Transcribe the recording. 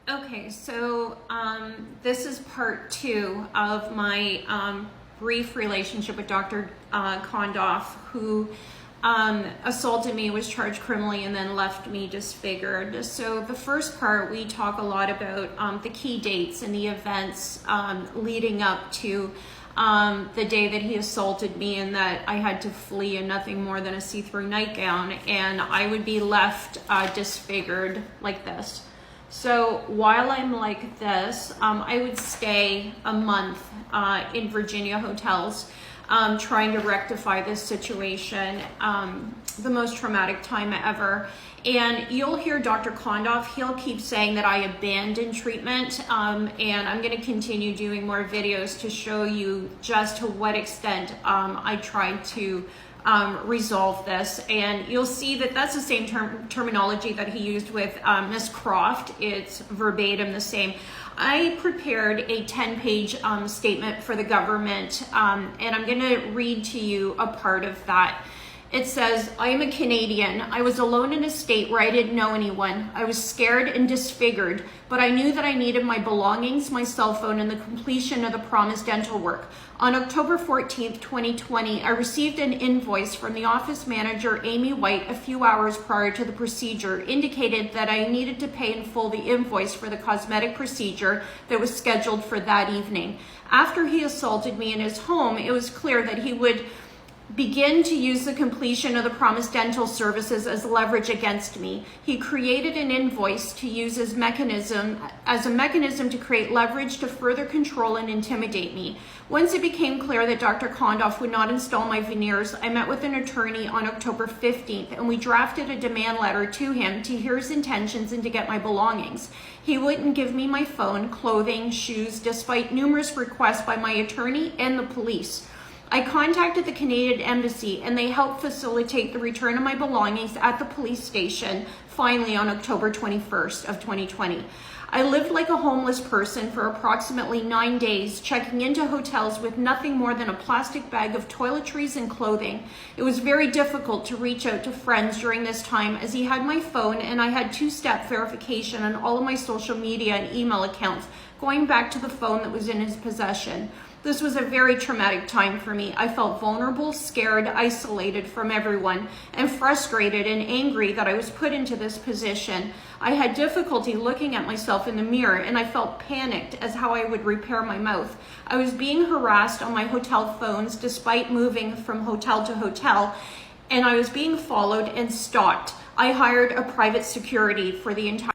Okay, so this is part 2 of my brief relationship with Dr. Kondoff, who assaulted me, was charged criminally, and then left me disfigured. So the first part, we talk a lot about the key dates and the events leading up to the day that he assaulted me, and that I had to flee in nothing more than a see-through nightgown, and I would be left disfigured like this. So while I'm like this, I would stay a month in Virginia hotels trying to rectify this situation, the most traumatic time ever. And you'll hear Dr. Kondoff, he'll keep saying that I abandoned treatment, and I'm going to continue doing more videos to show you just to what extent I tried to resolve this. And you'll see that that's the same terminology that he used with Ms. Croft. It's verbatim the same. I prepared a 10-page statement for the government, and I'm going to read to you a part of that. It says, I am a Canadian. I was alone in a state where I didn't know anyone. I was scared and disfigured, but I knew that I needed my belongings, my cell phone, and the completion of the promised dental work. On October 14th, 2020, I received an invoice from the office manager, Amy White, a few hours prior to the procedure, indicated that I needed to pay in full the invoice for the cosmetic procedure that was scheduled for that evening. After he assaulted me in his home, it was clear that he would begin to use the completion of the promised dental services as leverage against me. He created an invoice to use as a mechanism to create leverage to further control and intimidate me. Once it became clear that Dr. Kondoff would not install my veneers, I met with an attorney on October 15th, and we drafted a demand letter to him to hear his intentions and to get my belongings. He wouldn't give me my phone, clothing, shoes, despite numerous requests by my attorney and the police. I contacted the Canadian Embassy, and they helped facilitate the return of my belongings at the police station, finally on October 21st of 2020. I lived like a homeless person for approximately 9 days, checking into hotels with nothing more than a plastic bag of toiletries and clothing. It was very difficult to reach out to friends during this time, as he had my phone and I had two-step verification on all of my social media and email accounts, going back to the phone that was in his possession. This was a very traumatic time for me. I felt vulnerable, scared, isolated from everyone, and frustrated and angry that I was put into this position. I had difficulty looking at myself in the mirror, and I felt panicked as how I would repair my mouth. I was being harassed on my hotel phones despite moving from hotel to hotel, and I was being followed and stalked. I hired a private security for the entire